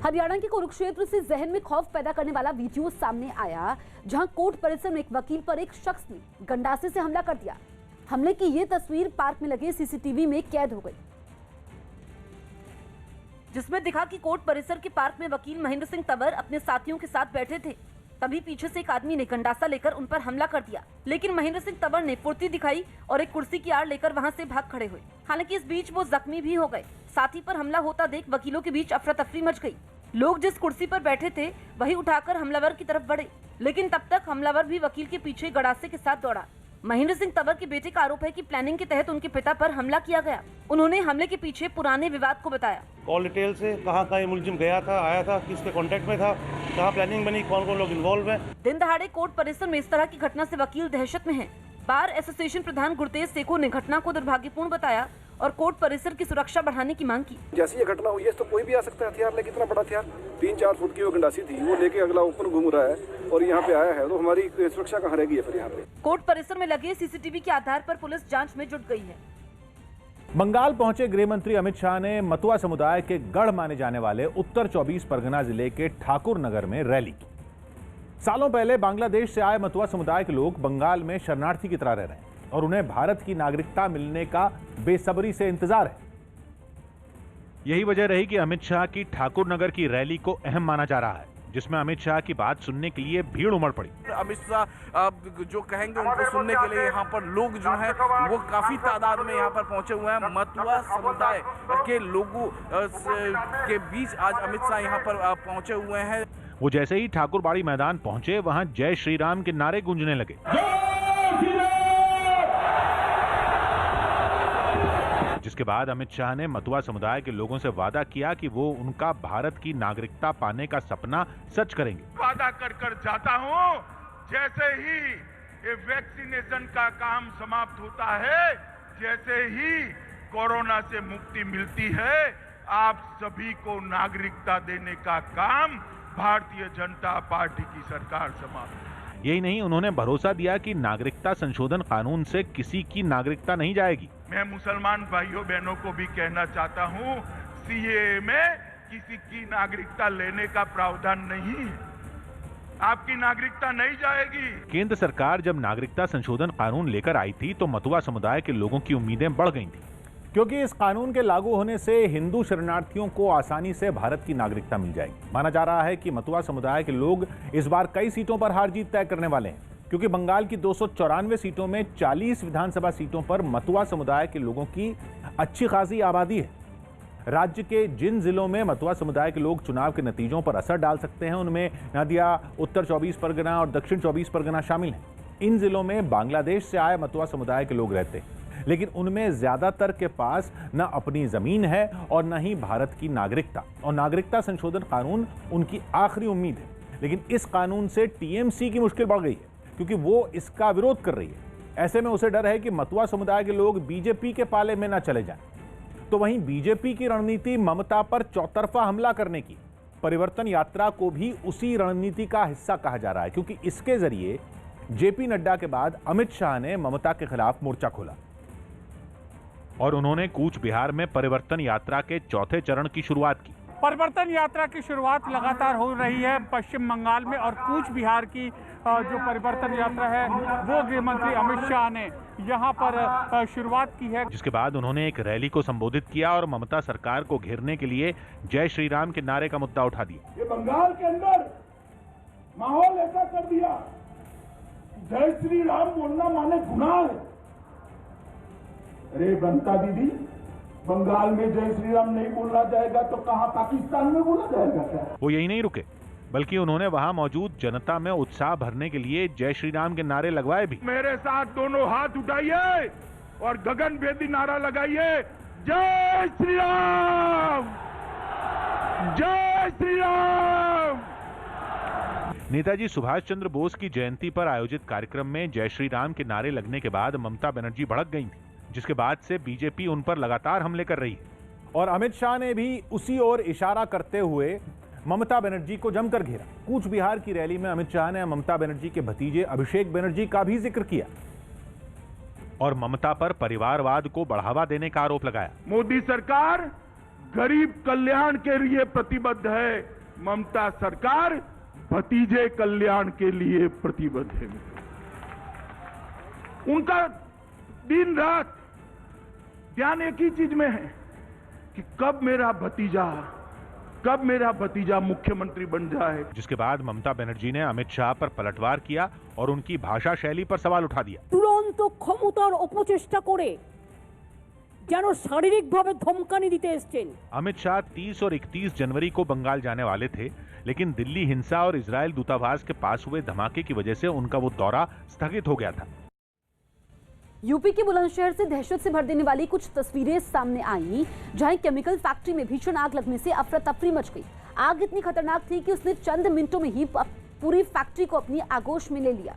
हरियाणा के कुरुक्षेत्र से जहन में खौफ पैदा करने वाला वीडियो सामने आया, जहां कोर्ट परिसर में एक वकील पर एक शख्स ने गंडासे से हमला कर दिया। हमले की ये तस्वीर पार्क में लगे सीसीटीवी में कैद हो गई, जिसमें दिखा कि कोर्ट परिसर के पार्क में वकील महेंद्र सिंह तंवर अपने साथियों के साथ बैठे थे। तभी पीछे से एक आदमी ने गंडासा लेकर उन पर हमला कर दिया, लेकिन महेंद्र सिंह तंवर ने फुर्ती दिखाई और एक कुर्सी की आड़ लेकर वहां से भाग खड़े हुए। हालांकि इस बीच वो जख्मी भी हो गए। साथी पर हमला होता देख वकीलों के बीच अफरा तफरी मच गई। लोग जिस कुर्सी पर बैठे थे वही उठाकर हमलावर की तरफ बढ़े, लेकिन तब तक हमलावर भी वकील के पीछे गड़ासे के साथ दौड़ा। महेंद्र सिंह तंवर के बेटे का आरोप है कि प्लानिंग के तहत उनके पिता पर हमला किया गया। उन्होंने हमले के पीछे पुराने विवाद को बताया। कॉल डिटेल से कहाँ ये मुलजिम गया था, आया था, किसके कांटेक्ट में था, कहाँ प्लानिंग बनी, कौन कौन लोग इन्वॉल्व हैं। दिन दहाड़े कोर्ट परिसर में इस तरह की घटना से वकील दहशत में हैं। बार एसोसिएशन प्रधान गुरतेज सेको ने घटना को दुर्भाग्यपूर्ण बताया और कोर्ट परिसर की सुरक्षा बढ़ाने की मांग की। जैसी ये घटना हुई है तो कोई भी आ सकता है हथियार लेके, इतना बड़ा हथियार 3-4 फुट की वो गंडासी थी, वो लेके अगला ऊपर घूम रहा है और यहाँ पे आया है, तो हमारी सुरक्षा कहाँ रहेगी फिर यहाँ पे। कोर्ट परिसर में लगे सीसीटीवी के आधार पर पुलिस जांच में जुट गई है। बंगाल पहुंचे गृह मंत्री अमित शाह ने मतुआ समुदाय के गढ़ माने जाने वाले उत्तर 24 परगना जिले के ठाकुर नगर में रैली की। सालों पहले बांग्लादेश से आए मतुआ समुदाय के लोग बंगाल में शरणार्थी की तरह रह रहे हैं और उन्हें भारत की नागरिकता मिलने का बेसब्री से इंतजार है। यही वजह रही कि अमित शाह की ठाकुर नगर की रैली को अहम माना जा रहा है, जिसमें अमित शाह की बात सुनने के लिए भीड़ उमड़ पड़ी। अमित शाह जो कहेंगे उनको सुनने के लिए यहाँ पर लोग जो है वो काफी तादाद में यहाँ पर पहुंचे हुए हैं। मतुआ समुदाय के लोगों के बीच आज अमित शाह यहाँ पर पहुंचे हुए हैं। वो जैसे ही ठाकुरबाड़ी मैदान पहुंचे, वहां जय श्री राम के नारे गूंजने लगे। जिसके बाद अमित शाह ने मतुआ समुदाय के लोगों से वादा किया कि वो उनका भारत की नागरिकता पाने का सपना सच करेंगे। वादा कर जाता हूं, जैसे ही ये वैक्सीनेशन का काम समाप्त होता है, जैसे ही कोरोना से मुक्ति मिलती है, आप सभी को नागरिकता देने का काम भारतीय जनता पार्टी की सरकार समाप्त। यही नहीं, उन्होंने भरोसा दिया कि नागरिकता संशोधन कानून से किसी की नागरिकता नहीं जाएगी। मैं मुसलमान भाइयों बहनों को भी कहना चाहता हूं, सीएए में किसी की नागरिकता लेने का प्रावधान नहीं है, आपकी नागरिकता नहीं जाएगी। केंद्र सरकार जब नागरिकता संशोधन कानून लेकर आई थी तो मतुआ समुदाय के लोगों की उम्मीदें बढ़ गई थी, क्योंकि इस कानून के लागू होने से हिंदू शरणार्थियों को आसानी से भारत की नागरिकता मिल जाएगी। माना जा रहा है कि मतुआ समुदाय के लोग इस बार कई सीटों पर हार जीत तय करने वाले हैं, क्योंकि बंगाल की 294 सीटों में 40 विधानसभा सीटों पर मतुआ समुदाय के लोगों की अच्छी खासी आबादी है। राज्य के जिन जिलों में मतुआ समुदाय के लोग चुनाव के नतीजों पर असर डाल सकते हैं, उनमें नदिया, उत्तर 24 परगना और दक्षिण 24 परगना शामिल हैं। इन जिलों में बांग्लादेश से आए मतुआ समुदाय के लोग रहते हैं, लेकिन उनमें ज्यादातर के पास न अपनी जमीन है और न ही भारत की नागरिकता, और नागरिकता संशोधन कानून उनकी आखिरी उम्मीद है। लेकिन इस कानून से टीएमसी की मुश्किल बढ़ गई है, क्योंकि वो इसका विरोध कर रही है। ऐसे में उसे डर है कि मतुआ समुदाय के लोग बीजेपी के पाले में न चले जाएं। तो वहीं बीजेपी की रणनीति ममता पर चौतरफा हमला करने की, परिवर्तन यात्रा को भी उसी रणनीति का हिस्सा कहा जा रहा है, क्योंकि इसके जरिए जेपी नड्डा के बाद अमित शाह ने ममता के खिलाफ मोर्चा खोला और उन्होंने कूच बिहार में परिवर्तन यात्रा के चौथे चरण की शुरुआत की। परिवर्तन यात्रा की शुरुआत लगातार हो रही है पश्चिम बंगाल में, और कूच बिहार की जो परिवर्तन यात्रा है वो गृह मंत्री अमित शाह ने यहाँ पर शुरुआत की है। जिसके बाद उन्होंने एक रैली को संबोधित किया और ममता सरकार को घेरने के लिए जय श्री राम के नारे का मुद्दा उठा दिया। ये बंगाल के अंदर माहौल ऐसा कर दिया, जय श्री राम बोलना माने गुनाह है। अरे बनता दीदी, बंगाल में जय श्री राम नहीं बोला जाएगा तो कहां पाकिस्तान में बोला जाएगा क्या? वो यही नहीं रुके, बल्कि उन्होंने वहां मौजूद जनता में उत्साह भरने के लिए जय श्री राम के नारे लगवाए भी। मेरे साथ दोनों हाथ उठाइए और गगनभेदी नारा लगाइए, जय श्री राम, जय श्री राम। नेताजी सुभाष चंद्र बोस की जयंती पर आयोजित कार्यक्रम में जय श्री राम के नारे लगने के बाद ममता बनर्जी भड़क गई थी, जिसके बाद से बीजेपी उन पर लगातार हमले कर रही है। और अमित शाह ने भी उसी ओर इशारा करते हुए ममता बनर्जी को जमकर घेरा। कूच बिहार की रैली में अमित शाह ने ममता बनर्जी के भतीजे अभिषेक बनर्जी का भी जिक्र किया और ममता पर परिवारवाद को बढ़ावा देने का आरोप लगाया। मोदी सरकार गरीब कल्याण के लिए प्रतिबद्ध है, ममता सरकार भतीजे कल्याण के लिए प्रतिबद्ध है। उनका दिन रात ध्यान एक ही चीज में है कि कब मेरा भतीजा मुख्यमंत्री बन जाए। जिसके बाद ममता बनर्जी ने अमित शाह पर पलटवार किया और उनकी भाषा शैली पर सवाल उठा दिया। तुरंत क्षमतार अपचेष्टा करे যেন শারীরিকভাবে ধমকানি দিতে এসেছেন। अमित शाह 30 और 31 जनवरी को बंगाल जाने वाले थे, लेकिन दिल्ली हिंसा और इजरायल दूतावास के पास हुए धमाके की वजह से उनका वो दौरा स्थगित हो गया था। यूपी के बुलंदशहर से दहशत से भर देने वाली कुछ तस्वीरें सामने आई, जहां केमिकल फैक्ट्री में भीषण आग लगने से अफरा तफरी मच गई। आग इतनी खतरनाक थी कि उसने चंद मिनटों में ही पूरी फैक्ट्री को अपनी आगोश में ले लिया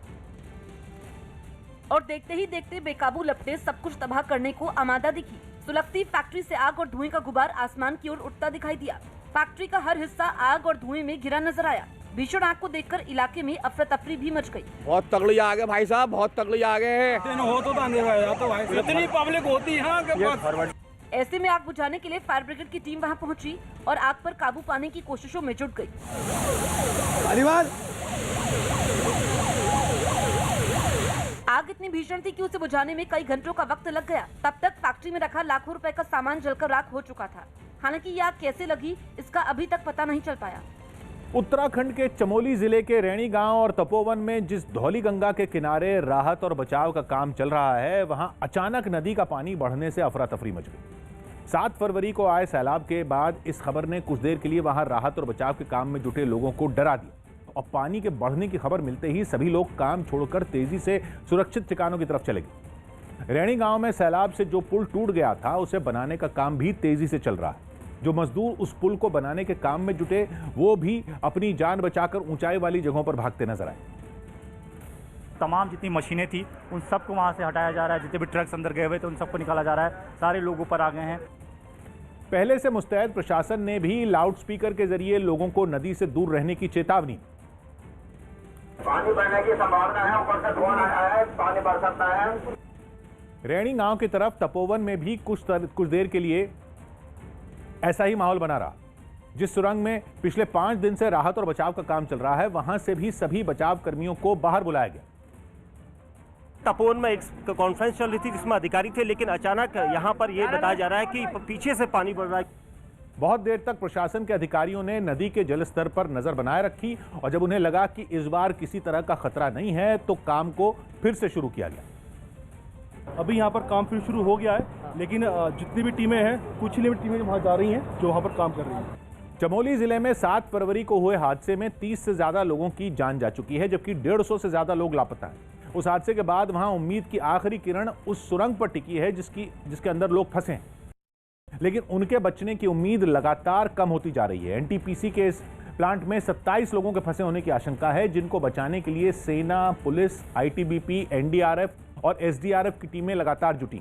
और देखते ही देखते बेकाबू लपटें सब कुछ तबाह करने को आमादा दिखी। सुलगती फैक्ट्री से आग और धुएं का गुबार आसमान की ओर उठता दिखाई दिया। फैक्ट्री का हर हिस्सा आग और धुएं में घिरा नजर आया। भीषण आग को देखकर इलाके में अफरा तफरी भी मच गई। बहुत तगड़ी आग है भाई साहब, बहुत तगड़ी आग है। इतनी पब्लिक होती है। ऐसे में आग बुझाने के लिए फायर ब्रिगेड की टीम वहां पहुंची और आग पर काबू पाने की कोशिशों में जुट गई। आग इतनी भीषण थी कि उसे बुझाने में कई घंटों का वक्त लग गया। तब तक फैक्ट्री में रखा लाखों रुपए का सामान जलकर राख हो चुका था। हालांकि ये आग कैसे लगी, इसका अभी तक पता नहीं चल पाया। उत्तराखंड के चमोली जिले के रैणी गांव और तपोवन में जिस धौली गंगा के किनारे राहत और बचाव का काम चल रहा है, वहां अचानक नदी का पानी बढ़ने से अफरा तफरी मच गई। 7 फरवरी को आए सैलाब के बाद इस खबर ने कुछ देर के लिए वहां राहत और बचाव के काम में जुटे लोगों को डरा दिया और पानी के बढ़ने की खबर मिलते ही सभी लोग काम छोड़कर तेजी से सुरक्षित ठिकानों की तरफ चले गए। रैणी गांव में सैलाब से जो पुल टूट गया था, उसे बनाने का काम भी तेजी से चल रहा है। जो मजदूर उस पुल को बनाने के काम में जुटे, वो भी अपनी जान बचाकर ऊंचाई वाली जगहों पर भागते नजर आए। तमाम जितनी मशीनें थी उन सबको वहां से हटाया जा रहा है। जितने भी ट्रक्स अंदर गए हुए थे उन सबको निकाला जा रहा है। सारे लोग ऊपर आ गए हैं। पहले से मुस्तैद प्रशासन ने भी लाउडस्पीकर के जरिए लोगों को नदी से दूर रहने की चेतावनी। पानी बढ़ने की संभावना है, ऊपर से धुआं आया है, पानी बढ़ सकता है। रैणी गांव की तरफ तपोवन में भी कुछ देर के लिए ऐसा ही माहौल बना रहा। जिस सुरंग में पिछले 5 दिन से राहत और बचाव का काम चल रहा है, वहां से भी सभी बचाव कर्मियों को बाहर बुलाया गया। तपोवन में एक कॉन्फ्रेंस चल रही थी जिसमें अधिकारी थे, लेकिन अचानक यहां पर यह बताया जा रहा है कि पीछे से पानी बढ़ रहा है। बहुत देर तक प्रशासन के अधिकारियों ने नदी के जलस्तर पर नजर बनाए रखी और जब उन्हें लगा कि इस बार किसी तरह का खतरा नहीं है, तो काम को फिर से शुरू किया गया। अभी यहाँ पर काम फिर शुरू हो गया है, लेकिन जितनी भी टीमें हैं, कुछ ही टीमें वहाँ जा रही हैं जो वहाँ पर काम कर रही हैं। चमोली जिले में 7 फरवरी को हुए हादसे में 30 से ज्यादा लोगों की जान जा चुकी है, जबकि 150 से ज्यादा लोग लापता हैं। उस हादसे के बाद वहां उम्मीद की आखिरी किरण उस सुरंग पर टिकी है जिसके अंदर लोग फंसे हैं, लेकिन उनके बचने की उम्मीद लगातार कम होती जा रही है। एनटीपीसी के इस प्लांट में 27 लोगों के फंसे होने की आशंका है, जिनको बचाने के लिए सेना, पुलिस, आईटीबीपी, एनडीआरएफ और एसडीआरएफ की टीमें लगातार जुटी।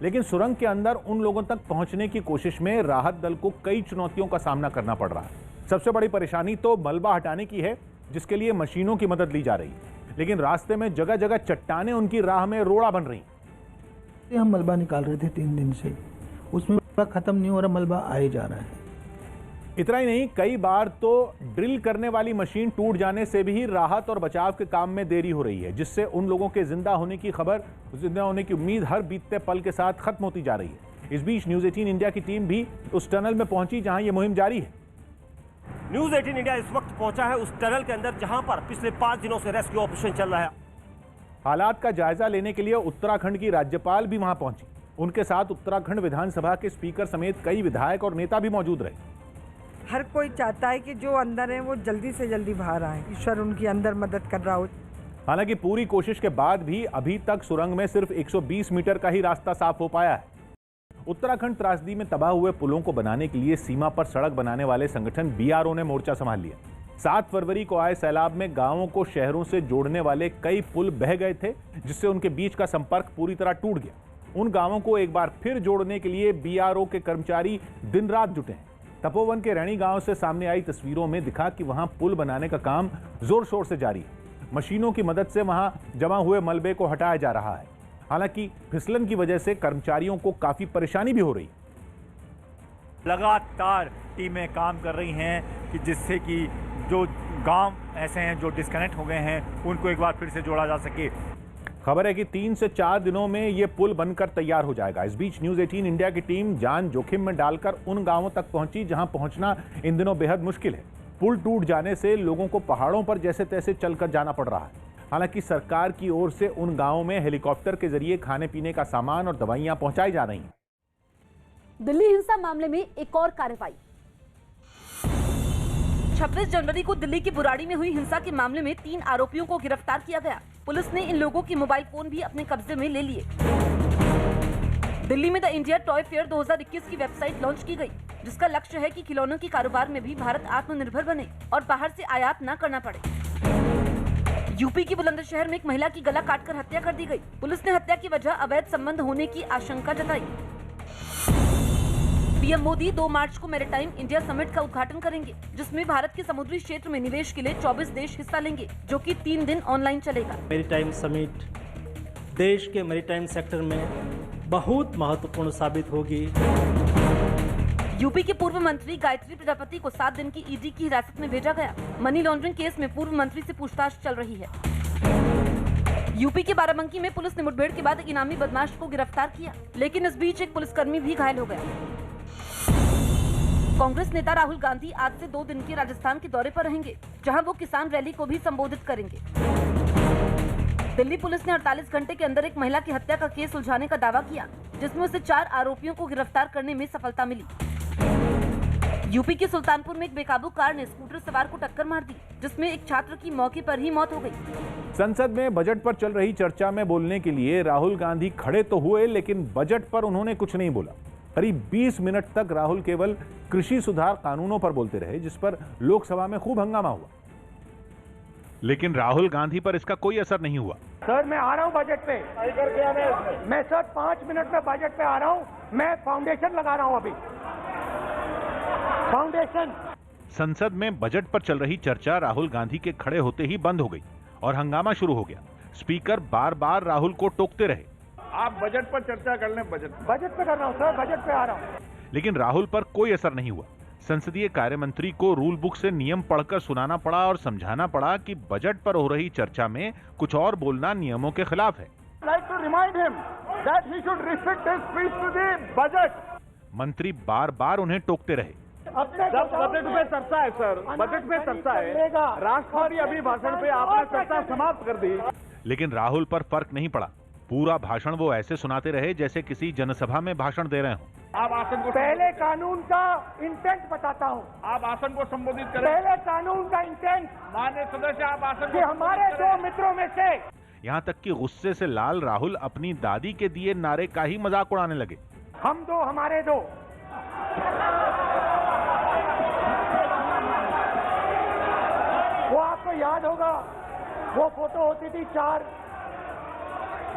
लेकिन सुरंग के अंदर उन लोगों तक पहुंचने की कोशिश में राहत दल को कई चुनौतियों का सामना करना पड़ रहा है। सबसे बड़ी परेशानी तो मलबा हटाने की है, जिसके लिए मशीनों की मदद ली जा रही है, लेकिन रास्ते में जगह जगह चट्टानें उनकी राह में रोड़ा बन रही। हम मलबा निकाल रहे थे 3 दिन से, उसमें खत्म नहीं हो रहा, मलबा आए जा रहा है। इतना ही नहीं, कई बार तो ड्रिल करने वाली मशीन टूट जाने से भी राहत और बचाव के काम में देरी हो रही है, जिससे उन लोगों के जिंदा होने की उम्मीद हर बीतते पल के साथ खत्म होती जा रही है। इस बीच न्यूज़ 18 इंडिया की टीम भी उस टनल में पहुंची जहां यह मुहिम जारी है। न्यूज़ 18 इंडिया इस वक्त पहुंचा है उस टनल के अंदर जहां पर पिछले 5 दिनों से रेस्क्यू ऑपरेशन चल रहा है। हालात का जायजा लेने के लिए उत्तराखंड की राज्यपाल भी वहां पहुंची। उनके साथ उत्तराखंड विधानसभा के स्पीकर समेत कई विधायक और नेता भी मौजूद रहे। हर कोई चाहता है कि जो अंदर है वो जल्दी से जल्दी बाहर आए, ईश्वर उनकी अंदर मदद कर रहा हो। हालांकि पूरी कोशिश के बाद भी अभी तक सुरंग में सिर्फ 120 मीटर का ही रास्ता साफ हो पाया है। उत्तराखंड त्रासदी में तबाह हुए पुलों को बनाने के लिए सीमा पर सड़क बनाने वाले संगठन बीआरओ ने मोर्चा संभाल लिया। 7 फरवरी को आए सैलाब में गांवों को शहरों से जोड़ने वाले कई पुल बह गए थे, जिससे उनके बीच का संपर्क पूरी तरह टूट गया। उन गांवों को एक बार फिर जोड़ने के लिए बीआरओ के कर्मचारी दिन रात जुटे हैं। तपोवन के रैणी गांव से सामने आई तस्वीरों में दिखा कि वहां पुल बनाने का काम जोर शोर से जारी है। मशीनों की मदद से वहां जमा हुए मलबे को हटाया जा रहा है। हालांकि फिसलन की वजह से कर्मचारियों को काफी परेशानी भी हो रही। लगातार टीमें काम कर रही हैं कि जिससे कि जो गांव ऐसे हैं जो डिस्कनेक्ट हो गए हैं उनको एक बार फिर से जोड़ा जा सके। खबर है कि 3 से 4 दिनों में ये पुल बनकर तैयार हो जाएगा। इस बीच न्यूज़ 18 इंडिया की टीम जान जोखिम में डालकर उन गांवों तक पहुंची जहां पहुंचना इन दिनों बेहद मुश्किल है। पुल टूट जाने से लोगों को पहाड़ों पर जैसे तैसे चलकर जाना पड़ रहा है। हालांकि सरकार की ओर से उन गांवों में हेलीकॉप्टर के जरिए खाने पीने का सामान और दवाइयां पहुंचाई जा रही हैं। दिल्ली हिंसा मामले में एक और कार्रवाई। 26 जनवरी को दिल्ली की बुराड़ी में हुई हिंसा के मामले में 3 आरोपियों को गिरफ्तार किया गया। पुलिस ने इन लोगों के मोबाइल फोन भी अपने कब्जे में ले लिए। दिल्ली में द इंडिया टॉय फेयर 2021 की वेबसाइट लॉन्च की गई, जिसका लक्ष्य है कि खिलौनों के कारोबार में भी भारत आत्मनिर्भर बने और बाहर से आयात न करना पड़े। यूपी के बुलंदशहर में एक महिला की गला काटकर हत्या कर दी गई। पुलिस ने हत्या की वजह अवैध संबंध होने की आशंका जताई। पीएम मोदी 2 मार्च को मैरीटाइम इंडिया समिट का उद्घाटन करेंगे, जिसमें भारत के समुद्री क्षेत्र में निवेश के लिए 24 देश हिस्सा लेंगे, जो कि 3 दिन ऑनलाइन चलेगा। मैरीटाइम समिट देश के मैरीटाइम सेक्टर में बहुत महत्वपूर्ण साबित होगी। यूपी के पूर्व मंत्री गायत्री प्रजापति को 7 दिन की ईडी की हिरासत में भेजा गया। मनी लॉन्ड्रिंग केस में पूर्व मंत्री से पूछताछ चल रही है। यूपी के बाराबंकी में पुलिस ने मुठभेड़ के बाद एक इनामी बदमाश को गिरफ्तार किया, लेकिन इस बीच एक पुलिसकर्मी भी घायल हो गया। कांग्रेस नेता राहुल गांधी आज से 2 दिन के राजस्थान के दौरे पर रहेंगे, जहां वो किसान रैली को भी संबोधित करेंगे। दिल्ली पुलिस ने 48 घंटे के अंदर एक महिला की हत्या का केस सुलझाने का दावा किया, जिसमें उसे 4 आरोपियों को गिरफ्तार करने में सफलता मिली। यूपी के सुल्तानपुर में एक बेकाबू कार ने स्कूटर सवार को टक्कर मार दी, जिसमें एक छात्र की मौके पर ही मौत हो गई। संसद में बजट पर चल रही चर्चा में बोलने के लिए राहुल गांधी खड़े तो हुए, लेकिन बजट पर उन्होंने कुछ नहीं बोला। करीब 20 मिनट तक राहुल केवल कृषि सुधार कानूनों पर बोलते रहे, जिस पर लोकसभा में खूब हंगामा हुआ। लेकिन राहुल गांधी पर इसका कोई असर नहीं हुआ। सर मैं आ रहा हूँ बजट पे, मैं सर 5 मिनट में बजट पे आ रहा हूँ। मैं फाउंडेशन लगा रहा हूँ अभी, फाउंडेशन। संसद में बजट पर चल रही चर्चा राहुल गांधी के खड़े होते ही बंद हो गई और हंगामा शुरू हो गया। स्पीकर बार बार राहुल को टोकते रहे। आप बजट पर चर्चा कर लें, बजट पे कर रहा हूँ सर, बजट पे आ रहा हूँ। लेकिन राहुल पर कोई असर नहीं हुआ। संसदीय कार्य मंत्री को रूल बुक से नियम पढ़कर सुनाना पड़ा और समझाना पड़ा कि बजट पर हो रही चर्चा में कुछ और बोलना नियमों के खिलाफ है। मंत्री बार बार उन्हें टोकते रहे। बजट में चर्चा है सर, बजट में चर्चा है। राष्ट्रपति अभी भाषण पे आपने चर्चा समाप्त कर दी। लेकिन राहुल पर फर्क नहीं पड़ा। पूरा भाषण वो ऐसे सुनाते रहे जैसे किसी जनसभा में भाषण दे रहे हों। आप आसन को पहले कानून का इंटेंट बताता हूँ। आप आसन को संबोधित करें। पहले कानून का इंटेंट। माननीय सदस्य आप आसन को हमारे 2 मित्रों में से। यहाँ तक कि गुस्से से लाल राहुल अपनी दादी के दिए नारे का ही मजाक उड़ाने लगे। हम 2 हमारे 2। वो आपको याद होगा, वो फोटो होती थी 4,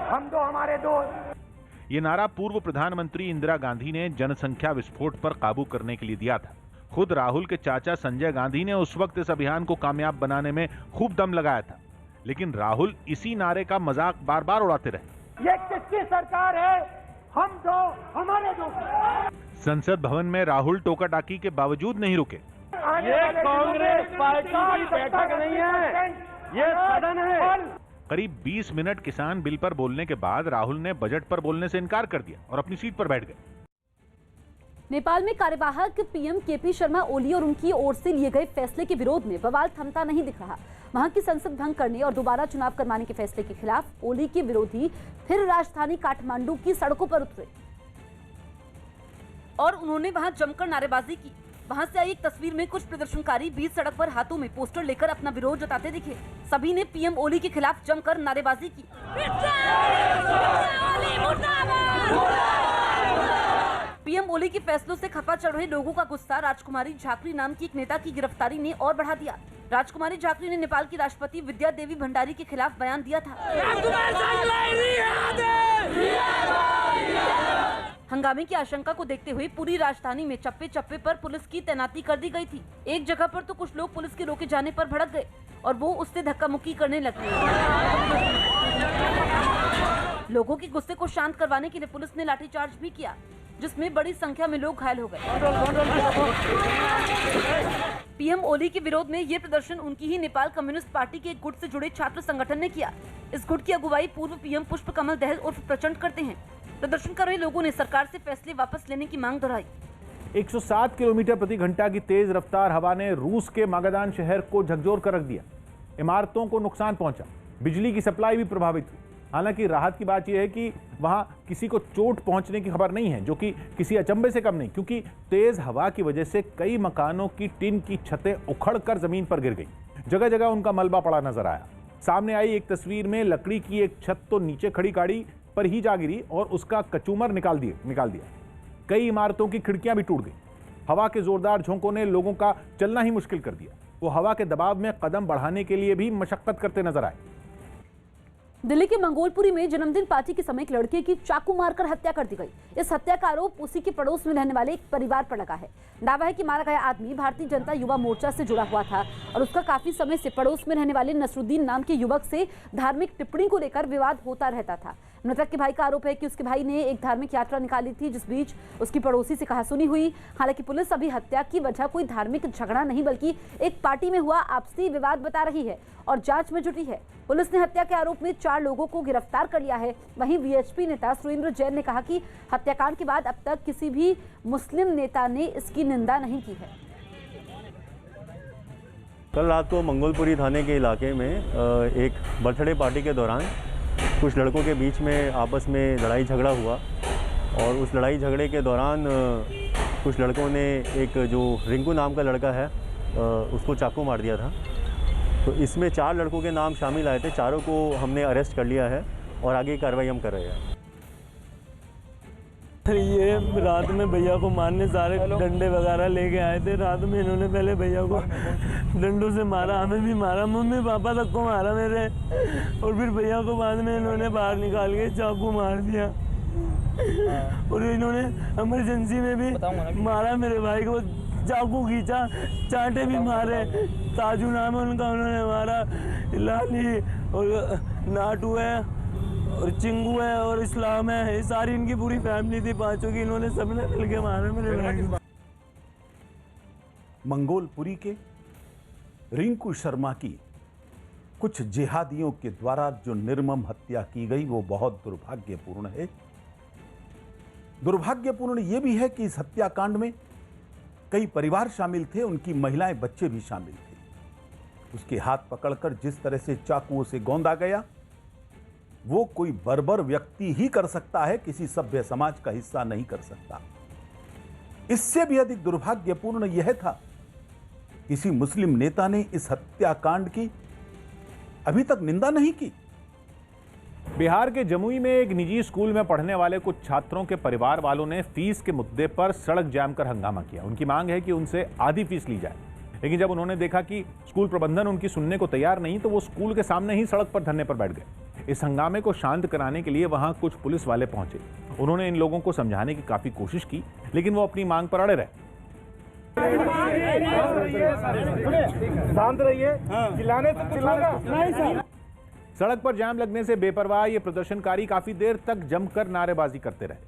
हम 2 हमारे 2। ये नारा पूर्व प्रधानमंत्री इंदिरा गांधी ने जनसंख्या विस्फोट पर काबू करने के लिए दिया था। खुद राहुल के चाचा संजय गांधी ने उस वक्त इस अभियान को कामयाब बनाने में खूब दम लगाया था, लेकिन राहुल इसी नारे का मजाक बार बार उड़ाते रहे। ये किसकी सरकार है? हम 2 हमारे 2। संसद भवन में राहुल टोका टाकी के बावजूद नहीं रुके। ये कांग्रेस पार्टी की बैठक नहीं है, ये सदन है। करीब 20 मिनट किसान बिल पर बोलने के बाद राहुल ने बजट पर बोलने से इनकार कर दिया और अपनी सीट पर बैठ गए। नेपाल में कार्यवाहक पीएम केपी शर्मा ओली और उनकी ओर से लिए गए फैसले के विरोध में बवाल थमता नहीं दिख रहा। वहां की संसद भंग करने और दोबारा चुनाव करवाने के फैसले के खिलाफ ओली के विरोधी फिर राजधानी काठमांडू की सड़कों पर उतरे और उन्होंने वहां जमकर नारेबाजी की। वहां से आई एक तस्वीर में कुछ प्रदर्शनकारी बीच सड़क पर हाथों में पोस्टर लेकर अपना विरोध जताते दिखे। सभी ने पीएम ओली के खिलाफ जमकर नारेबाजी की। पीएम ओली के फैसलों से खफा चढ़ रहे लोगों का गुस्सा राजकुमारी झाकरी नाम की एक नेता की गिरफ्तारी ने और बढ़ा दिया। राजकुमारी झाकरी ने नेपाल की राष्ट्रपति विद्या देवी भंडारी के खिलाफ बयान दिया था। हंगामे की आशंका को देखते हुए पूरी राजधानी में चप्पे चप्पे पर पुलिस की तैनाती कर दी गई थी। एक जगह पर तो कुछ लोग पुलिस के रोके जाने पर भड़क गए और वो उससे धक्का मुक्की करने लगे। लोगों के गुस्से को शांत करवाने के लिए पुलिस ने लाठीचार्ज भी किया। जिसमें बड़ी संख्या में लोग घायल हो गए। पीएम ओली के विरोध में ये प्रदर्शन उनकी ही नेपाल कम्युनिस्ट पार्टी के एक गुट से जुड़े छात्र संगठन ने किया। इस गुट की अगुवाई पूर्व पीएम पुष्प कमल दहल उर्फ प्रचंड करते हैं। प्रदर्शन कर रहे लोगों ने सरकार से फैसले वापस लेने की मांग दोहराई। 107 किलोमीटर प्रति घंटा की तेज रफ्तार हवा ने रूस के मागादान शहर को झकझोर कर रख दिया। इमारतों को नुकसान पहुंचा, बिजली की सप्लाई भी प्रभावित हुई। हालांकि राहत की बात यह है कि वहां किसी को चोट पहुंचने की खबर नहीं है, जो कि किसी अचंभे से कम नहीं, क्योंकि तेज हवा की वजह से कई मकानों की टिन की छतें उखड़कर जमीन पर गिर गई। जगह जगह उनका मलबा पड़ा नजर आया। सामने आई एक तस्वीर में लकड़ी की एक छत तो नीचे खड़ी गाड़ी पर ही जा गिरी और उसका कचूमर निकाल दिया। कई इमारतों की खिड़कियां भी टूट गई। हवा के जोरदार झोंकों ने लोगों का चलना ही मुश्किल कर दिया। वो हवा के दबाव में कदम बढ़ाने के लिए भी मशक्कत करते नजर आए। दिल्ली के मंगोलपुरी में जन्मदिन पार्टी के समय एक लड़के की चाकू मारकर हत्या कर दी गई। इस हत्या का आरोप उसी के पड़ोस में रहने वाले एक परिवार पर लगा है। दावा है कि मारा गया आदमी भारतीय जनता युवा मोर्चा से जुड़ा हुआ था और उसका काफी समय से पड़ोस में रहने वाले नसरुद्दीन नाम के युवक से धार्मिक टिप्पणी को लेकर विवाद होता रहता था। मृतक के भाई का आरोप है कि उसके भाई ने एक धार्मिक यात्रा निकाली थी, जिस बीच उसकी पड़ोसी से कहासुनी हुई। हालांकि पुलिस अभी हत्या की वजह कोई धार्मिक झगड़ा नहीं बल्कि एक पार्टी में हुआ आपसी विवाद बता रही है और जांच में जुटी है। पुलिस ने हत्या के आरोप में 4 लोगों को गिरफ्तार कर लिया है। वहीं वीएचपी नेता सुरेंद्र जैन ने कहा कि हत्याकांड के बाद अब तक किसी भी मुस्लिम नेता ने इसकी निंदा नहीं की है। कल रात को मंगोलपुरी थाने के इलाके में एक बर्थडे पार्टी के दौरान कुछ लड़कों के बीच में आपस में लड़ाई झगड़ा हुआ और उस लड़ाई झगड़े के दौरान कुछ लड़कों ने एक जो रिंकू नाम का लड़का है उसको चाकू मार दिया था। तो इसमें 4 लड़कों के नाम शामिल आए थे। चारों को हमने अरेस्ट कर लिया है और आगे की कार्रवाई हम कर रहे हैं। ये रात में भैया को मारने सारे डंडे वगैरह लेके आए थे। रात में इन्होंने पहले भैया को डंडों से मारा, हमें भी मारा, मम्मी पापा तक को मारा मेरे, और फिर भैया को बाद में इन्होंने बाहर निकाल के चाकू मार दिया। और इन्होंने इमरजेंसी में भी मारा मेरे भाई को, चाकू खींचा, चांटे भी मारे। ताजू नाम है उनका, उन्होंने मारा। लाली और नाटू है और चिंगू है और इस्लाम है, ये सारी इनकी पूरी फैमिली थी, 5 की। इन्होंने सबने मिलके मारा मेरे भाई। मंगोलपुरी के रिंकू शर्मा की कुछ जिहादियों के द्वारा जो निर्मम हत्या की गई वो बहुत दुर्भाग्यपूर्ण है। दुर्भाग्यपूर्ण ये भी है कि इस हत्याकांड में कई परिवार शामिल थे, उनकी महिलाएं बच्चे भी शामिल थे। उसके हाथ पकड़कर जिस तरह से चाकुओं से गोंदा गया वो कोई बर्बर व्यक्ति ही कर सकता है, किसी सभ्य समाज का हिस्सा नहीं कर सकता। इससे भी अधिक दुर्भाग्यपूर्ण यह था किसी मुस्लिम नेता ने इस हत्याकांड की अभी तक निंदा नहीं की। बिहार के जमुई में एक निजी स्कूल में पढ़ने वाले कुछ छात्रों के परिवार वालों ने फीस के मुद्दे पर सड़क जाम कर हंगामा किया। उनकी मांग है कि उनसे आधी फीस ली जाए, लेकिन जब उन्होंने देखा कि स्कूल प्रबंधन उनकी सुनने को तैयार नहीं तो वो स्कूल के सामने ही सड़क पर धरने पर बैठ गए। इस हंगामे को शांत कराने के लिए वहां कुछ पुलिस वाले पहुंचे। उन्होंने इन लोगों को समझाने की काफी कोशिश की, लेकिन वो अपनी मांग पर अड़े रहे। शांत रहिए, चिल्लाने से चिल्लाना नहीं सर। सड़क पर जाम लगने से बेपरवाह ये प्रदर्शनकारी काफी देर तक जमकर नारेबाजी करते रहे।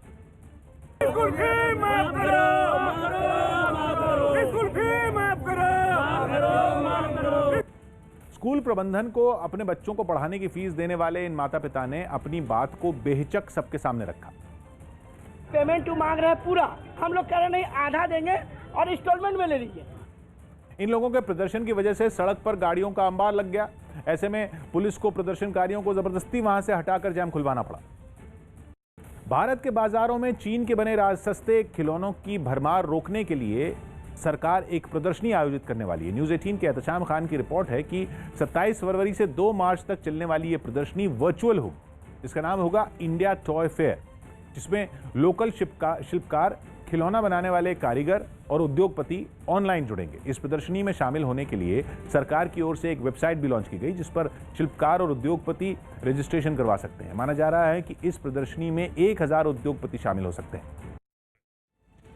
स्कूल प्रबंधन को अपने बच्चों को पढ़ाने की फीस देने वाले इन माता पिता ने अपनी बात को बेहिचक सबके सामने रखा। पेमेंट मांग रहे हैं पूरा, हम लोग कह रहे नहीं आधा देंगे और इंस्टॉलमेंट में ले लीजिए। इन लोगों के प्रदर्शन की वजह से सड़क पर गाड़ियों का अंबार लग गया। ऐसे में पुलिस को प्रदर्शनकारियों को जबरदस्ती वहां से हटाकर जाम खुलवाना पड़ा। भारत के बाजारों में चीन के बने सस्ते खिलौनों की भरमार रोकने के लिए सरकार एक प्रदर्शनी आयोजित करने वाली है। न्यूज़ 18 के एहतशाम खान की रिपोर्ट है कि 27 फरवरी से 2 मार्च तक चलने वाली ये प्रदर्शनी वर्चुअल होगी। इसका नाम होगा इंडिया टॉय फेयर, जिसमें लोकल शिल्पकार, खिलौना बनाने वाले कारीगर और उद्योगपति ऑनलाइन जुड़ेंगे। इस प्रदर्शनी में शामिल होने के लिए सरकार की ओर से एक वेबसाइट भी लॉन्च की गई, जिस पर शिल्पकार और उद्योगपति रजिस्ट्रेशन करवा सकते हैं। माना जा रहा है कि इस प्रदर्शनी में 1000 उद्योगपति शामिल हो सकते हैं।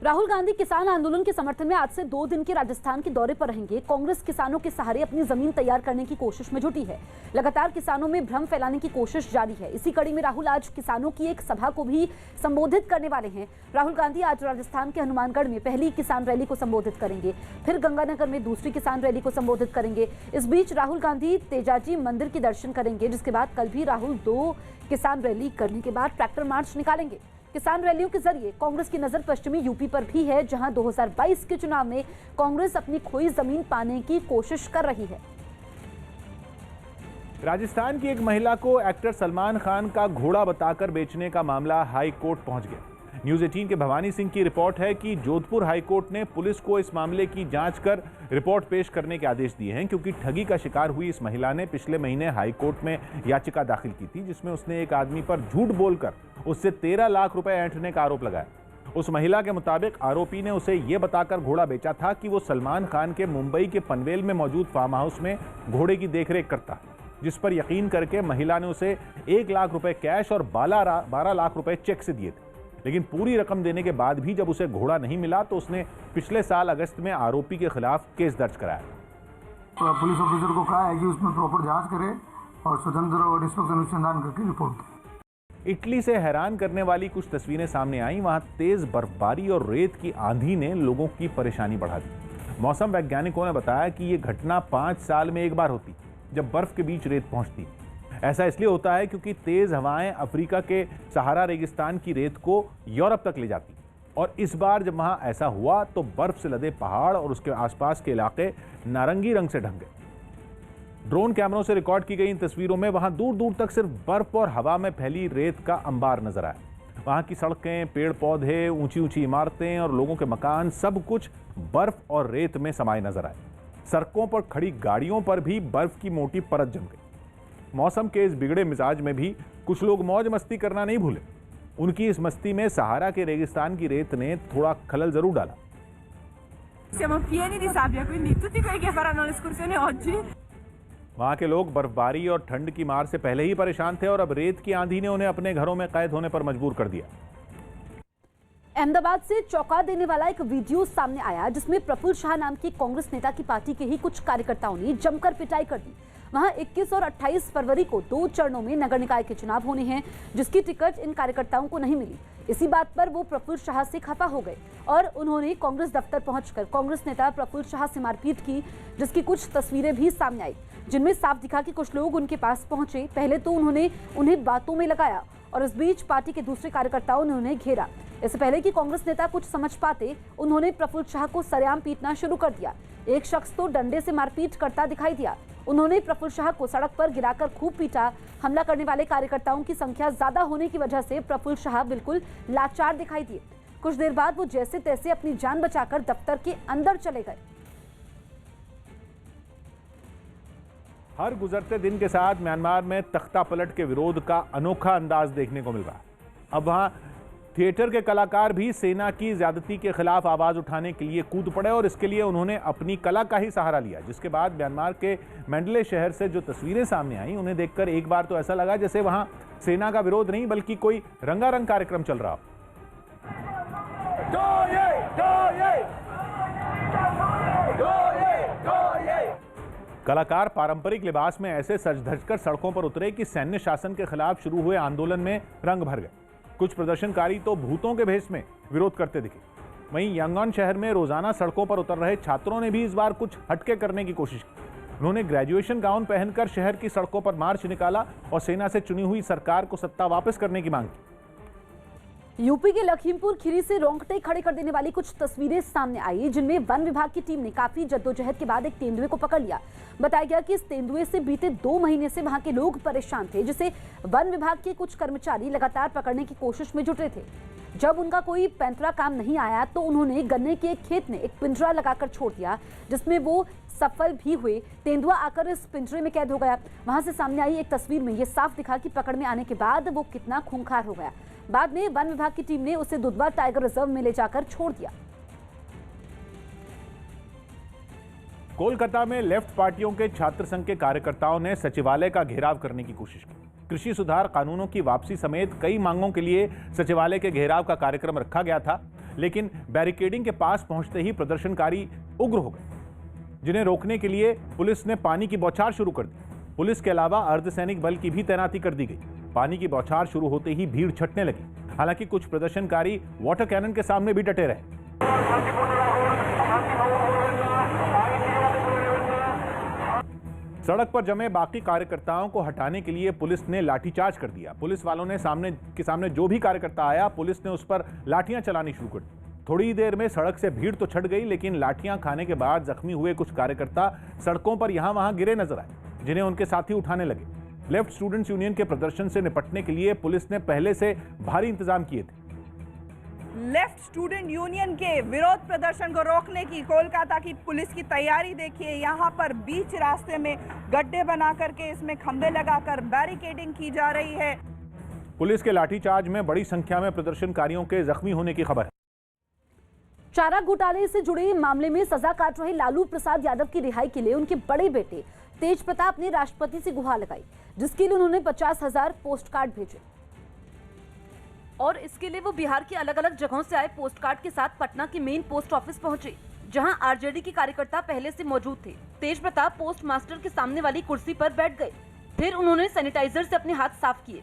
राहुल गांधी किसान आंदोलन के समर्थन में आज से 2 दिन के राजस्थान के दौरे पर रहेंगे। कांग्रेस किसानों के सहारे अपनी जमीन तैयार करने की कोशिश में जुटी है। लगातार किसानों में भ्रम फैलाने की कोशिश जारी है। इसी कड़ी में राहुल आज किसानों की एक सभा को भी संबोधित करने वाले हैं। राहुल गांधी आज राजस्थान के हनुमानगढ़ में पहली किसान रैली को संबोधित करेंगे, फिर गंगानगर में दूसरी किसान रैली को संबोधित करेंगे। इस बीच राहुल गांधी तेजाजी मंदिर के दर्शन करेंगे, जिसके बाद कल भी राहुल 2 किसान रैली करने के बाद ट्रैक्टर मार्च निकालेंगे। किसान रैलियों के जरिए कांग्रेस की नजर पश्चिमी यूपी पर भी है, जहां 2022 के चुनाव में कांग्रेस अपनी खोई जमीन पाने की कोशिश कर रही है। राजस्थान की एक महिला को एक्टर सलमान खान का घोड़ा बताकर बेचने का मामला हाई कोर्ट पहुंच गया। न्यूज़ 18 के भवानी सिंह की रिपोर्ट है कि जोधपुर हाई कोर्ट ने पुलिस को इस मामले की जांच कर रिपोर्ट पेश करने के आदेश दिए हैं, क्योंकि ठगी का शिकार हुई इस महिला ने पिछले महीने हाई कोर्ट में याचिका दाखिल की थी, जिसमें उसने एक आदमी पर झूठ बोलकर उससे 13 लाख रुपए ऐंठने का आरोप लगाया। उस महिला के मुताबिक आरोपी ने उसे ये बताकर घोड़ा बेचा था कि वो सलमान खान के मुंबई के पनवेल में मौजूद फार्म हाउस में घोड़े की देखरेख करता है, जिस पर यकीन करके महिला ने उसे 1 लाख रुपए कैश और 12 लाख रुपए चेक से दिए थे। लेकिन पूरी रकम देने के बाद भी जब उसे घोड़ा नहीं मिला तो उसने पिछले साल अगस्त में आरोपी के खिलाफ केस दर्ज कराया। तो पुलिस ऑफिसर को कहा है कि उसमें प्रॉपर जांच करे और स्वतंत्र और निष्पक्ष अनुसंधान करके रिपोर्ट दे। इटली से हैरान करने वाली कुछ तस्वीरें सामने आई। वहां तेज बर्फबारी और रेत की आंधी ने लोगों की परेशानी बढ़ा दी। मौसम वैज्ञानिकों ने बताया कि ये घटना 5 साल में एक बार होती, जब बर्फ के बीच रेत पहुंचती। ऐसा इसलिए होता है क्योंकि तेज हवाएं अफ्रीका के सहारा रेगिस्तान की रेत को यूरोप तक ले जाती, और इस बार जब वहां ऐसा हुआ तो बर्फ से लदे पहाड़ और उसके आसपास के इलाके नारंगी रंग से ढंक गए। ड्रोन कैमरों से रिकॉर्ड की गई इन तस्वीरों में वहां दूर दूर तक सिर्फ बर्फ और हवा में फैली रेत का अंबार नजर आया। वहां की सड़कें, पेड़ पौधे, ऊंची ऊंची इमारतें और लोगों के मकान सब कुछ बर्फ और रेत में समाये नजर आए। सड़कों पर खड़ी गाड़ियों पर भी बर्फ की मोटी परत जम गई। मौसम के इस बिगड़े मिजाज में भी कुछ लोग मौज मस्ती करना नहीं भूले। उनकी इस मस्ती में सहारा के रेगिस्तान की रेत ने थोड़ा खलल जरूर डाला। Siamo pieni di sabbia, quindi tutti quelli che faranno l'escursione oggi वहां के लोग बर्फबारी और ठंड की मार से पहले ही परेशान थे और अब रेत की आंधी ने उन्हें अपने घरों में कैद होने पर मजबूर कर दिया। अहमदाबाद से चौंका देने वाला एक वीडियो सामने आया, जिसमें प्रफुल्ल शाह नाम के कांग्रेस नेता की पार्टी के ही कुछ कार्यकर्ताओं ने जमकर पिटाई कर दी। वहां 21 और 28 फरवरी को 2 चरणों में नगर निकाय के चुनाव होने हैं, जिसकी टिकट इन कार्यकर्ताओं को नहीं मिली। इसी बात पर वो प्रफुल्ल शाह से खफा हो गए और उन्होंने कांग्रेस दफ्तर पहुंचकर कांग्रेस नेता प्रफुल्ल शाह से मारपीट की, जिसकी कुछ तस्वीरें भी सामने आई, जिनमें साफ दिखा कि कुछ लोग उनके पास पहुंचे। पहले तो उन्होंने उन्हें बातों में लगाया और इस बीच पार्टी के दूसरे कार्यकर्ताओं ने उन्हें घेरा। इससे पहले कि कांग्रेस नेता कुछ समझ पाते, उन्होंने प्रफुल्ल शाह को सरेआम पीटना शुरू कर दिया। एक शख्स तो डंडे से मारपीट करता दिखाई दिया। उन्होंने प्रफुल्ल शाह को सड़क पर गिराकर खूब पीटा। हमला करने वाले कार्यकर्ताओं की संख्या ज्यादा होने की वजह से प्रफुल्ल शाह बिल्कुल लाचार दिखाई दिए। कुछ देर बाद वो जैसे तैसे अपनी जान बचाकर दफ्तर के अंदर चले गए। हर गुजरते दिन के साथ म्यांमार में तख्ता पलट के विरोध का अनोखा अंदाज देखने को मिल रहा है। अब वहां थिएटर के कलाकार भी सेना की ज्यादती के खिलाफ आवाज उठाने के लिए कूद पड़े और इसके लिए उन्होंने अपनी कला का ही सहारा लिया, जिसके बाद म्यांमार के मैंडले शहर से जो तस्वीरें सामने आई, उन्हें देखकर एक बार तो ऐसा लगा जैसे वहां सेना का विरोध नहीं बल्कि कोई रंगारंग कार्यक्रम चल रहा हो। कलाकार पारंपरिक लिबास में ऐसे सज धज कर सड़कों पर उतरे कि सैन्य शासन के खिलाफ शुरू हुए आंदोलन में रंग भर गए। कुछ प्रदर्शनकारी तो भूतों के भेष में विरोध करते दिखे। वहीं यांगन शहर में रोजाना सड़कों पर उतर रहे छात्रों ने भी इस बार कुछ हटके करने की कोशिश की। उन्होंने ग्रेजुएशन गाउन पहनकर शहर की सड़कों पर मार्च निकाला और सेना से चुनी हुई सरकार को सत्ता वापस करने की मांग की। यूपी के लखीमपुर खीरी से रोंगटे खड़े कर देने वाली कुछ तस्वीरें सामने आई, जिनमें वन विभाग की टीम ने काफी जद्दोजहद के बाद एक तेंदुए को पकड़ लिया। बताया गया कि इस तेंदुए से बीते 2 महीने से वहां के लोग परेशान थे, जिसे वन विभाग के कुछ कर्मचारी लगातार पकड़ने की कोशिश में जुटे थे। जब उनका कोई पैंतरा काम नहीं आया तो उन्होंने गन्ने के एक खेत में एक पिंजरा लगाकर छोड़ दिया, जिसमें वो सफल भी हुए। तेंदुआ आकर इस पिंजरे में कैद हो गया। वहां से सामने आई एक तस्वीर में यह साफ दिखा कि पकड़ में आने के बाद वो कितना खूंखार हो गया। बाद में वन विभाग की टीम ने उसे दुधवा टाइगर रिजर्व में ले जाकर छोड़ दिया। कोलकाता में लेफ्ट पार्टियों के छात्र संघ के कार्यकर्ताओं ने सचिवालय का घेराव करने की कोशिश की। कृषि सुधार कानूनों की वापसी समेत कई मांगों के लिए सचिवालय के घेराव का कार्यक्रम रखा गया था। लेकिन बैरिकेडिंग के पास पहुंचते ही प्रदर्शनकारी उग्र हो गए, जिन्हें रोकने के लिए पुलिस ने पानी की बौछार शुरू कर दी। पुलिस के अलावा अर्धसैनिक बल की भी तैनाती कर दी गई। पानी की बौछार शुरू होते ही भीड़ छटने लगी। हालांकि कुछ प्रदर्शनकारी वाटर कैनन के सामने भी डटे रहे। सड़क पर जमे बाकी कार्यकर्ताओं को हटाने के लिए पुलिस ने लाठीचार्ज कर दिया। पुलिस वालों ने सामने जो भी कार्यकर्ता आया, पुलिस ने उस पर लाठियां चलानी शुरू कर दी। थोड़ी देर में सड़क से भीड़ तो छट गई, लेकिन लाठियां खाने के बाद जख्मी हुए कुछ कार्यकर्ता सड़कों पर यहां वहां गिरे नजर आए, जिन्हें उनके साथी उठाने लगे। लेफ्ट स्टूडेंट्स यूनियन के प्रदर्शन से निपटने के लिए पुलिस ने पहले से भारी इंतजाम किए थे। लेफ्ट स्टूडेंट यूनियन के विरोध प्रदर्शन को रोकने की कोलकाता की पुलिस की तैयारी देखिए। यहाँ पर बीच रास्ते में गड्ढे बना करके इसमें खंभे लगाकर बैरिकेडिंग की जा रही है। पुलिस के लाठीचार्ज में बड़ी संख्या में प्रदर्शनकारियों के जख्मी होने की खबर है। चारा घोटाले से जुड़े मामले में सजा काट रहे लालू प्रसाद यादव की रिहाई के लिए उनके बड़े बेटे तेज प्रताप ने राष्ट्रपति से गुहार लगाई, जिसके लिए उन्होंने 50,000 पोस्ट कार्ड भेजे और इसके लिए वो बिहार के अलग अलग जगहों से आए पोस्ट कार्ड के साथ पटना के मेन पोस्ट ऑफिस पहुंचे, जहां आरजेडी के कार्यकर्ता पहले से मौजूद थे। तेज प्रताप पोस्ट मास्टर के सामने वाली कुर्सी पर बैठ गए, फिर उन्होंने सैनिटाइजर से अपने हाथ साफ किए।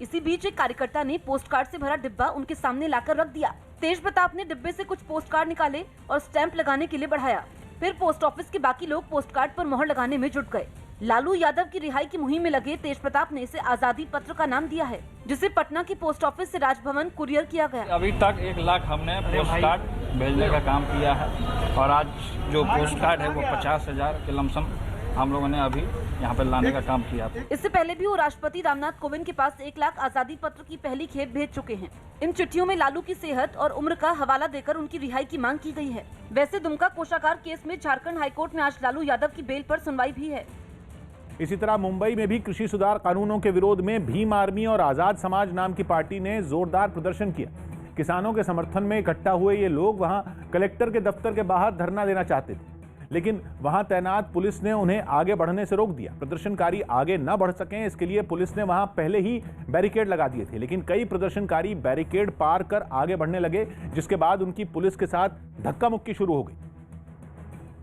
इसी बीच एक कार्यकर्ता ने पोस्ट कार्ड से भरा डिब्बा उनके सामने लाकर रख दिया। तेज प्रताप ने डिब्बे से कुछ पोस्ट कार्ड निकाले और स्टैंप लगाने के लिए बढ़ाया। फिर पोस्ट ऑफिस के बाकी लोग पोस्ट कार्ड पर मोहर लगाने में जुट गए। लालू यादव की रिहाई की मुहिम में लगे तेज प्रताप ने इसे आजादी पत्र का नाम दिया है, जिसे पटना की पोस्ट ऑफिस से राजभवन कुरियर किया गया। अभी तक 1 लाख हमने पोस्ट कार्ड भेजने का काम किया है और आज जो पोस्ट कार्ड है वो 50,000 के लमसम हम लोगों ने अभी यहाँ पर लाने का काम किया। इससे पहले भी वो राष्ट्रपति रामनाथ कोविंद के पास 1 लाख आजादी पत्र की पहली खेप भेज चुके हैं। इन चिट्ठियों में लालू की सेहत और उम्र का हवाला देकर उनकी रिहाई की मांग की गई है। वैसे दुमका कोषागार केस में झारखंड हाईकोर्ट में आज लालू यादव की बेल पर सुनवाई भी है। इसी तरह मुंबई में भी कृषि सुधार कानूनों के विरोध में भीम आर्मी और आजाद समाज नाम की पार्टी ने जोरदार प्रदर्शन किया। किसानों के समर्थन में इकट्ठा हुए ये लोग वहां कलेक्टर के दफ्तर के बाहर धरना देना चाहते थे, लेकिन वहां तैनात पुलिस ने उन्हें आगे बढ़ने से रोक दिया। प्रदर्शनकारी आगे न बढ़ सकें, इसके लिए पुलिस ने वहां पहले ही बैरिकेड लगा दिए थे, लेकिन कई प्रदर्शनकारी बैरिकेड पार कर आगे बढ़ने लगे, जिसके बाद उनकी पुलिस के साथ धक्का मुक्की शुरू हो गई।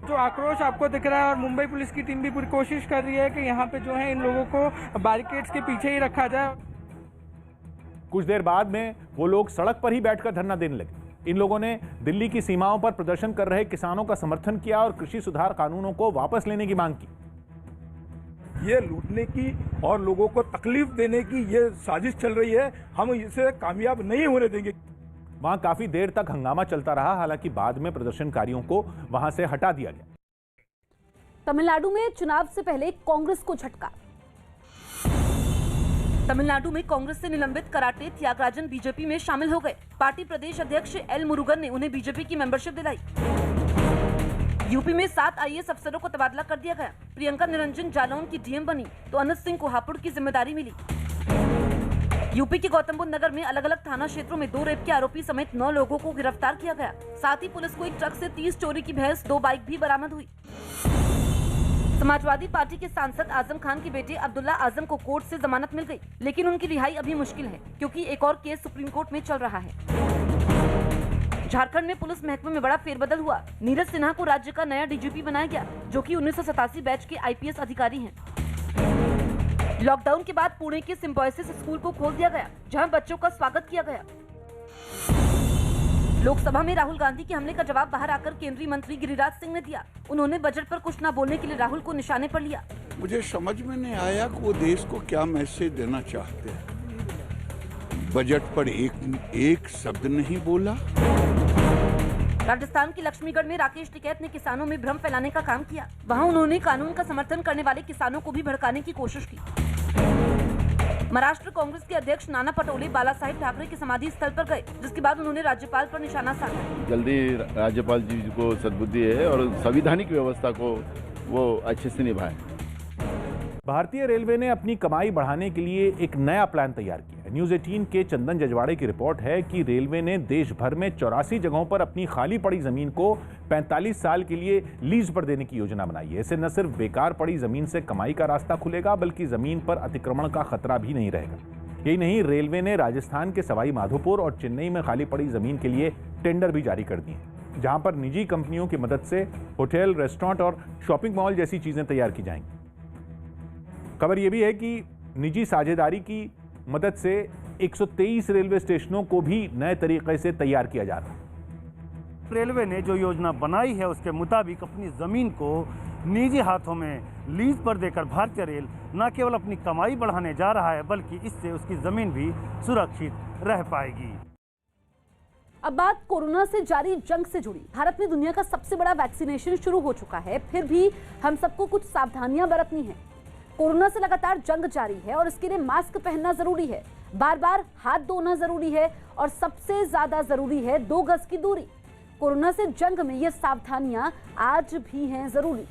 जो आक्रोश आपको दिख रहा है और मुंबई पुलिस की टीम भी पूरी कोशिश कर रही है कि यहाँ पे जो है इन लोगों को बैरिकेड्स के पीछे ही रखा जाए। कुछ देर बाद में वो लोग सड़क पर ही बैठकर धरना देने लगे। इन लोगों ने दिल्ली की सीमाओं पर प्रदर्शन कर रहे किसानों का समर्थन किया और कृषि सुधार कानूनों को वापस लेने की मांग की। ये लूटने की और लोगों को तकलीफ देने की ये साजिश चल रही है, हम इसे कामयाब नहीं होने देंगे। वहां काफी देर तक हंगामा चलता रहा, हालांकि बाद में प्रदर्शनकारियों को वहां से हटा दिया गया। तमिलनाडु में चुनाव से पहले कांग्रेस को झटका। तमिलनाडु में कांग्रेस से निलंबित कराटे त्यागराजन बीजेपी में शामिल हो गए। पार्टी प्रदेश अध्यक्ष एल मुरुगन ने उन्हें बीजेपी की मेंबरशिप दिलाई। यूपी में 7 IAS अफसरों को तबादला कर दिया गया। प्रियंका निरंजन जालौन की डीएम बनी तो अनंत सिंह को हापुड़ की जिम्मेदारी मिली। यूपी के गौतम बुद्ध नगर में अलग अलग थाना क्षेत्रों में 2 रेप के आरोपी समेत 9 लोगों को गिरफ्तार किया गया। साथ ही पुलिस को एक ट्रक से 30 चोरी की भैंस, 2 बाइक भी बरामद हुई। समाजवादी पार्टी के सांसद आजम खान के बेटे अब्दुल्ला आजम को कोर्ट से जमानत मिल गई, लेकिन उनकी रिहाई अभी मुश्किल है क्योंकि एक और केस सुप्रीम कोर्ट में चल रहा है। झारखंड में पुलिस महकमे में बड़ा फेरबदल हुआ। नीरज सिन्हा को राज्य का नया डीजीपी बनाया गया, जो कि 1987 बैच के IPS अधिकारी हैं। लॉकडाउन के बाद पुणे के सिम्बोयसिस स्कूल को खोल दिया गया, जहां बच्चों का स्वागत किया गया। लोकसभा में राहुल गांधी के हमले का जवाब बाहर आकर केंद्रीय मंत्री गिरिराज सिंह ने दिया। उन्होंने बजट पर कुछ न बोलने के लिए राहुल को निशाने पर लिया। मुझे समझ में नहीं आया कि वो देश को क्या मैसेज देना चाहते हैं। बजट पर एक शब्द नहीं बोला। राजस्थान के लक्ष्मीगढ़ में राकेश टिकैत ने किसानों में भ्रम फैलाने का काम किया। वहां उन्होंने कानून का समर्थन करने वाले किसानों को भी भड़काने की कोशिश की। महाराष्ट्र कांग्रेस के अध्यक्ष नाना पटोले बाला साहेब ठाकरे के समाधि स्थल पर गए, जिसके बाद उन्होंने राज्यपाल पर निशाना साधा। जल्दी राज्यपाल जी को सद्बुद्धि है और संवैधानिक व्यवस्था को वो अच्छे से निभाए। भारतीय रेलवे ने अपनी कमाई बढ़ाने के लिए एक नया प्लान तैयार किया है। न्यूज़ 18 के चंदन जजवाड़े की रिपोर्ट है कि रेलवे ने देश भर में 84 जगहों पर अपनी खाली पड़ी जमीन को 45 साल के लिए लीज पर देने की योजना बनाई है। इससे न सिर्फ बेकार पड़ी जमीन से कमाई का रास्ता खुलेगा, बल्कि जमीन पर अतिक्रमण का खतरा भी नहीं रहेगा। यही नहीं, रेलवे ने राजस्थान के सवाई माधोपुर और चेन्नई में खाली पड़ी जमीन के लिए टेंडर भी जारी कर दिए हैं, जहां पर निजी कंपनियों की मदद से होटल, रेस्टोरेंट और शॉपिंग मॉल जैसी चीजें तैयार की जाएंगी। खबर यह भी है कि निजी साझेदारी की मदद से 123 रेलवे स्टेशनों को भी नए तरीके से तैयार किया जा रहा है। रेलवे ने जो योजना बनाई है उसके मुताबिक अपनी ज़मीन को निजी हाथों में लीज पर देकर भारतीय रेल न केवल अपनी कमाई बढ़ाने जा रहा है, बल्कि इससे उसकी ज़मीन भी सुरक्षित रह पाएगी। अब बात कोरोना से जारी जंग से जुड़ी। भारत में दुनिया का सबसे बड़ा वैक्सीनेशन शुरू हो चुका है, फिर भी हम सबको कुछ सावधानियां बरतनी है। कोरोना से लगातार जंग जारी है और इसके लिए मास्क पहनना जरूरी है, बार बार हाथ धोना जरूरी है और सबसे ज्यादा जरूरी है 2 गज की दूरी। कोरोना से जंग में ये सावधानियां आज भी हैं जरूरी।